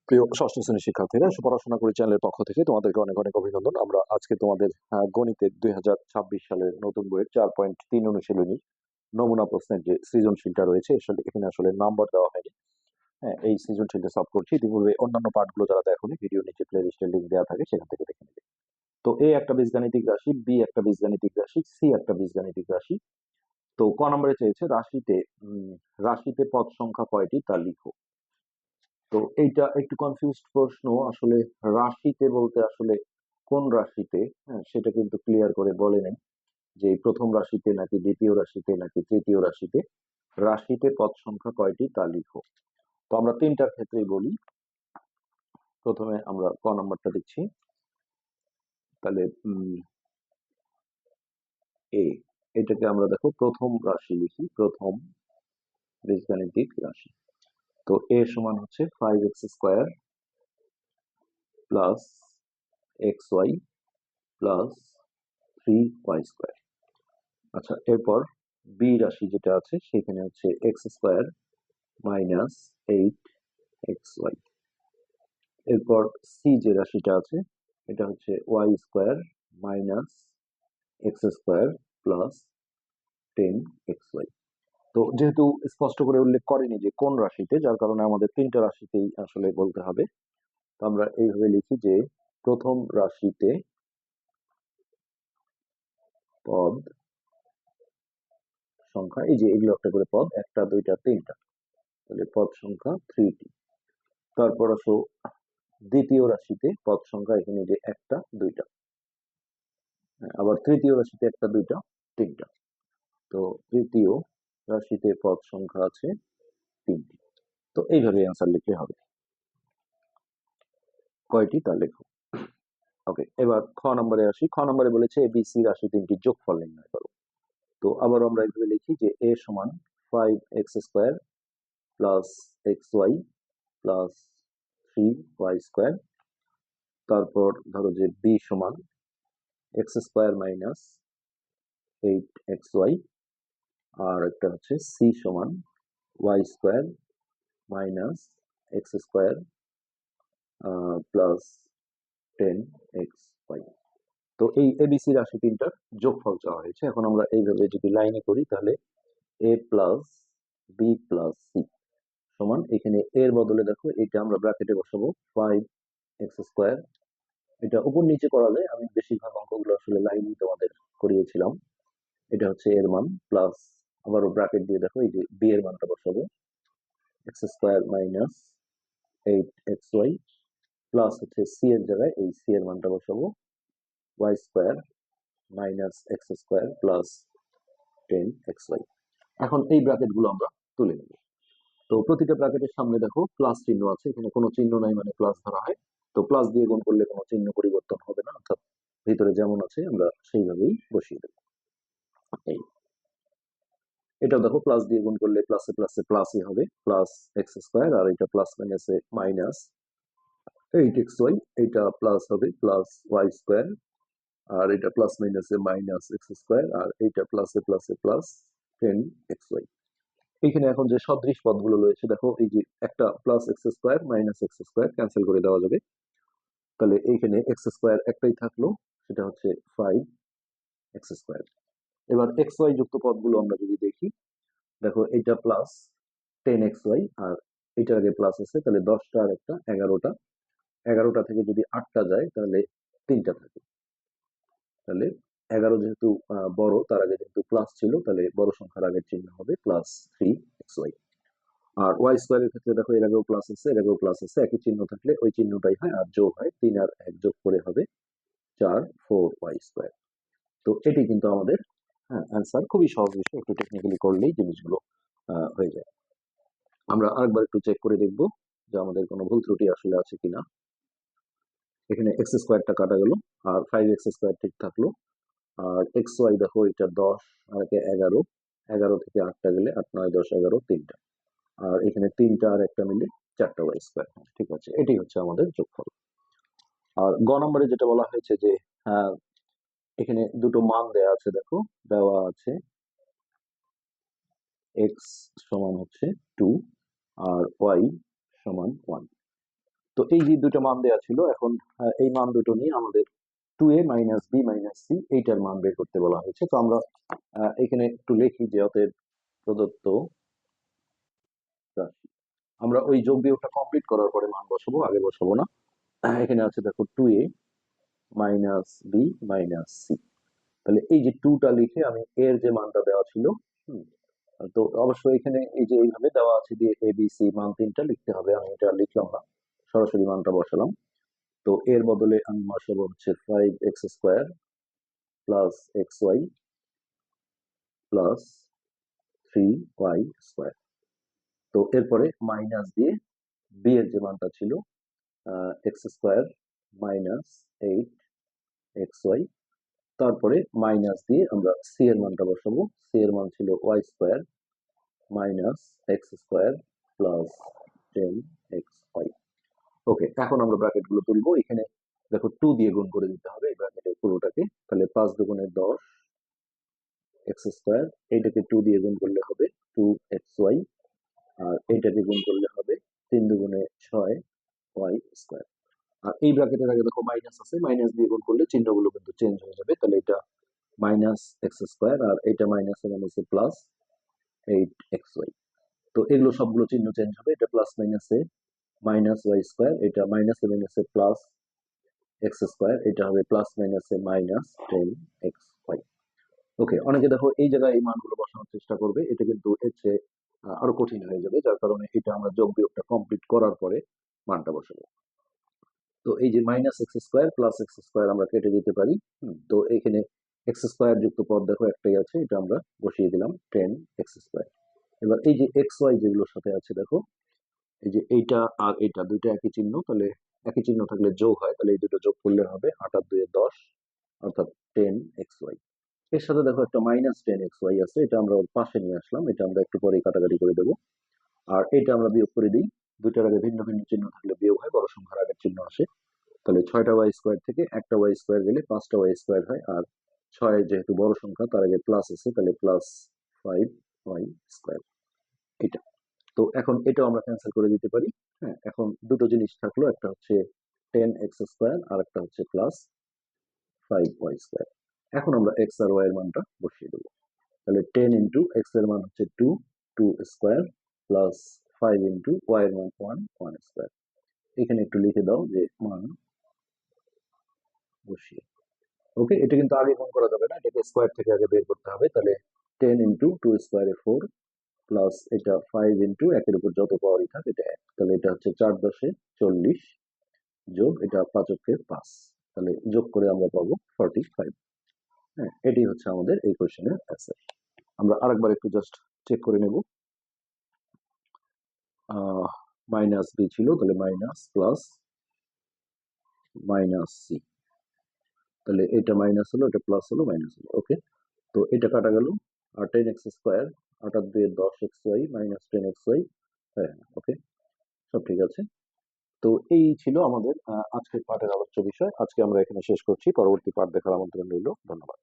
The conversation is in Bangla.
প্রিয় ষষ্ঠ শ্রেণীর শিক্ষার্থীরা, পড়াশোনা করি চ্যানেলের পক্ষ থেকে তোমাদেরকে অনেক অনেক অভিনন্দন। আমরা আজকে তোমাদের গণিতের 2026 সালের নতুন বইয়ের 4.3 অনুশীলনীর নমুনা প্রশ্নের যে সৃজনশীলটা রয়েছে, এখানে আসলে নাম্বার দেওয়া হয়নি। হ্যাঁ, এই সৃজনশীলটা সলভ করছি। ইতিপূর্বে অন্যান্য পার্টগুলো যারা দেখোনি, ভিডিও নিচে প্লে লিস্টের লিঙ্ক দেওয়া থাকে, সেখান থেকে দেখে নেবে। তো এ একটা বীজগাণিতিক রাশি, বি একটা বীজগাণিতিক রাশি, সি একটা বীজগাণিতিক রাশি। তো ক নম্বরে চেয়েছে রাশিতে পদ সংখ্যা কয়টি তা লিখো। তো এইটা একটু কনফিউজড প্রশ্ন। আসলে রাশিতে বলতে আসলে কোন রাশিতে, হ্যাঁ, সেটা কিন্তু ক্লিয়ার করে বলে নেই যে প্রথম রাশিতে নাকি দ্বিতীয় রাশিতে নাকি তৃতীয় রাশিতে। রাশিতে পদ সংখ্যা কয়টি তা লিখো। তো আমরা তিনটার ক্ষেত্রেই বলি। প্রথমে আমরা ক নাম্বারটা দিচ্ছি। তাহলে এ, এটাকে আমরা দেখো প্রথম রাশি লিখি, প্রথম বীজগাণিতিক রাশি। তো এ সমান হচ্ছে 5x² plus xy plus 3y²। আচ্ছা, এরপর বি রাশি যেটা আছে সেখানে হচ্ছে x² মাইনাস 8xy। এরপর সি যে রাশিটা আছে এটা হচ্ছে y² minus x² plus 10xy। তো যেহেতু স্পষ্ট করে উল্লেখ করেনি যে কোন রাশিতে, যার কারণে আমাদের তিনটা রাশিতেই আসলে বলতে হবে। তো আমরা এইভাবে লিখি যে প্রথম রাশিতে পদ সংখ্যা, এই যে এগুলো একটা করে পদ, একটা দুইটা তিনটা, তাহলে পদ সংখ্যা 3টি। তারপর আসো দ্বিতীয় রাশিতে পদ সংখ্যা, এখানে যে একটা দুইটা, আবার তৃতীয় রাশিতে একটা দুইটা তিনটা। তো তৃতীয় রাশিতে পদ সংখ্যা আছে 3টি। তো এইভাবে অ্যান্সার লিখলে হবে। কয়টি তা লেখো। ওকে, এবার খ নম্বরে আসি। খ নম্বরে বলেছে এবিসি রাশি তিনটির যোগফল নির্ণয় করো। তো আবার আমরা এইভাবে লিখি যে এ সমান 5x² plus xy plus 3y²। তারপর ধরো যে বি সমান x² মাইনাস 8xy, আর একটা হচ্ছে সি সমান y² minus x² plus 10xy। তো এই এবিসি রাশি তিনটার যোগফল চাওয়া হয়েছে। এখন আমরা এইভাবে যদি লাইনে করি তাহলে এ প্লাস বি প্লাস সি সমান, এখানে এর বদলে দেখো এটা আমরা ব্র্যাকেটে বসাবো 5x²। এটা উপর নিচে করা যায়, আমি বেশিরভাগ অঙ্কগুলো আসলে লাইনই তোমাদের করিয়েছিলাম। এটা হচ্ছে এর মান, প্লাস আবারও ব্র্যাকেট দিয়ে দেখো এই যে বি এর মানটা বসাবো x² মাইনাস 8xy, প্লাস হচ্ছে সি এর জায়গায় এই সি এর মানটা বসাবো y² minus x² plus 10xy। এখন এই ব্র্যাকেট গুলো আমরা তুলে নেব। তো প্রতিটা ব্র্যাকেটের সামনে দেখো প্লাস চিহ্ন আছে, এখানে কোনো চিহ্ন নাই মানে প্লাস ধরা হয়। তো প্লাস দিয়ে গুণ করলে কোনো চিহ্ন পরিবর্তন হবে না, অর্থাৎ ভিতরে যেমন আছে আমরা সেইভাবেই বসিয়ে দেবো। এই এটাও দেখো প্লাস দিয়ে গুণ করলে প্লাসে প্লাসে প্লাসই হবে, প্লাস x², আর এটা প্লাস মাইনাসে মাইনাস 8xy, এটা প্লাস হবে প্লাস y², আর এটা প্লাস মাইনাসে মাইনাস x², আর এটা প্লাসে প্লাসে প্লাস 10xy। এখানে এখন যে সদৃশ পদগুলো রয়েছে দেখো, এই যে একটা plus x² minus x² cancel করে দেওয়া যাবে। তাহলে এইখানে x² একটাই থাকলো, সেটা হচ্ছে 5x²। এবার xy যুক্ত পদগুলো আমরা যদি দেখি, দেখো এটা প্লাস 10xy, আর এটার আগে প্লাস আছে, তাহলে 10টা আর একটা 11টা। 11টা থেকে যদি 8টা যায় তাহলে 3টা থাকে। তাহলে 11 যেহেতু বড়, তার আগে যেহেতু প্লাস ছিল, তাহলে বড় সংখ্যার আগের চিহ্ন হবে প্লাস 3xy। আর y² এর ক্ষেত্রে দেখো এর আগেও প্লাস আছে, এর আগেও প্লাস আছে, একই চিহ্ন থাকলে ওই চিহ্নটাই হয়, আর যোগ হয় 3 আর 1 যোগ করে হবে 4 4y²। তো এটি কিন্তু আমাদের অ্যান্সার। খুবই সহজ বিষয়, একটু টেকনিক্যালি করলেই জিনিসগুলো হয়ে যায়। আমরা আরেকবার একটু চেক করে দেখবো যে আমাদের কোনো ভুল ত্রুটি আসলে আছে কিনা। এখানে x² কাটা গেল, আর 5x² ঠিক থাকলো, আর xy দেখো এটা 10 আর একে 11, 11 থেকে 8টা গেলে 8 9 10 11 3টা, আর এখানে 3টা আর একটা মিলে 4টা y²। ঠিক আছে, এটি হচ্ছে আমাদের যোগফল। আর গ নম্বরে যেটা বলা হয়েছে যে আহ, এখানে দুটো মান দেওয়া আছে, দেখো দেওয়া আছে x সমান হচ্ছে 2 আর y সমান 1। তো এই যে দুটো মান দেওয়া ছিল, এখন এই মান দুটো নিয়ে আমাদের 2a minus B minus C এইটার মান বের করতে বলা হয়েছে। তো আমরা এখানে একটু লিখি যে অতএব প্রদত্ত রাশি, আমরা ওই যোগ বিয়োগটা কমপ্লিট করার পরে মান বসাবো, আগে বসাবো না। এখানে আছে দেখো 2a minus B minus C. তাহলে এই যে 2টা লিখে আমি এর যে মানটা দেওয়া ছিল, হুম, তো অবশ্যই এখানে এই যে এইভাবে দেওয়া আছে দিয়ে এ বি সি মান তিনটা লিখতে হবে, আমি এটা লিখলাম না, সরাসরি মানটা বসালাম। তো এর বদলে আমি বসাবো হচ্ছে 5x² plus xy plus 3y²। তো এরপরে মাইনাস দিয়ে বি এর যে মানটা ছিল x² মাইনাস 8xy, তারপরে মাইনাস দিয়ে আমরা সি এর মানটা বসাবো। সি এর মান ছিল y² minus x² plus 10xy। ওকে, এখন আমরা ব্র্যাকেট গুলো তুলবো। এখানে দেখো 2 দিয়ে গুণ করে দিতে হবে এই ব্র্যাকেটের পুরোটাকে। তাহলে 5 দুগুণে 10 x², এইটাকে 2 দিয়ে গুণ করলে হবে 2xy, আর এইটাকে গুণ করলে হবে 3 দুগুণে 6y²। আর এই ব্র্যাকেটের আগে দেখো মাইনাস আছে, মাইনাস দিয়ে গুণ করলে চিহ্নগুলো কিন্তু চেঞ্জ হয়ে যাবে। তাহলে এটা মাইনাস x², আর এটা মাইনাস এর মানে হচ্ছে প্লাস 8xy। তো এগুলো সবগুলো চিহ্ন চেঞ্জ হবে, এটা প্লাস মাইনাসে মাইনাস y², এটা মাইনাস এ মাইনাসে প্লাস x², এটা হবে প্লাস মাইনাসে মাইনাস 10xy। ওকে, অনেকে দেখো এই জায়গায় এই মানগুলো বসানোর চেষ্টা করবে, এটা কিন্তু এর চেয়ে আরো কঠিন হয়ে যাবে, যার কারণে এটা আমরা যোগ বিয়োগটা কমপ্লিট করার পরে মানটা বসাবো। তো এই যে মাইনাস x² প্লাস x² আমরা কেটে দিতে পারি। তো এখানে x² যুক্ত পদ দেখো একটাই আছে, এটা আমরা বসিয়ে দিলাম 10x²। এবার এই যে xy যেগুলোর সাথে আছে দেখো, এই যে এইটা আর এটা দুইটা একই চিহ্ন, তাহলে একই চিহ্ন থাকলে যোগ হয়, তাহলে এই দুটো যোগ করলে হবে 8 আর 2 10, অর্থাৎ 10xy। এর সাথে দেখো একটা মাইনাস 10xy আছে, এটা আমরা ওর পাশে নিয়ে আসলাম, এটা আমরা একটু পরে কাটাকাটি করে দেবো। আর এটা আমরা বিয়োগ করে দিই, দুইটার আগে ভিন্ন ভিন্ন চিহ্ন থাকলে বিয়োগ হয়, বড় সংখ্যার আগের চিহ্ন আসে। তাহলে 6টা y² থেকে একটা y² গেলে 5টা y² হয়, আর 6 যেহেতু বড় সংখ্যা তার আগে প্লাস আছে, তাহলে প্লাস 5y²। এটা, তো এখন এটাও আমরা ক্যান্সেল করে দিতে পারি। হ্যাঁ, এখন দুটো জিনিস থাকলো, একটা হচ্ছে 10x² আর একটা হচ্ছে প্লাস 5y²। এখন আমরা x আর y এর মানটা বসিয়ে দেবো। তাহলে 10 ইন্টু এক্স এর মান হচ্ছে 2, 2² প্লাস 5 ইন্টু y এর মান 1, 1²। এখানে একটু লিখে দাও যে মান বসিয়ে। ওকে, এটা কিন্তু আগে গুণ করা যাবে না, এটাকে স্কোয়ার থেকে আগে বের করতে হবে। তাহলে 10 ইন্টু 2² 4 প্লাস এটা 5 ইন্টু একের উপর যত পাওয়ারই থাকে এটা 1, তাহলে এটা হচ্ছে 4 10 40 যোগ এটা 5 কে 5, তাহলে যোগ করে আমরা পাবো 45। হ্যাঁ, এটি হচ্ছে আমাদের এই কোশ্চেনের অ্যান্সার। আমরা আরেকবার একটু জাস্ট চেক করে নেব। মাইনাস বি ছিল, তাহলে মাইনাস প্লাস মাইনাস সি, তাহলে এটা মাইনাস হলো, এটা প্লাস হলো, মাইনাস হলো। ওকে, তো এটা কাটা গেল, আর 10x², 8 আর 2 10xy মাইনাস 10xy। হ্যাঁ, ওকে, সব ঠিক আছে। তো এই ছিল আমাদের আজকের পাঠের আলোচ্য বিষয়। আজকে আমরা এখানে শেষ করছি, পরবর্তী পাঠ দেখার আমন্ত্রণ রইল। ধন্যবাদ।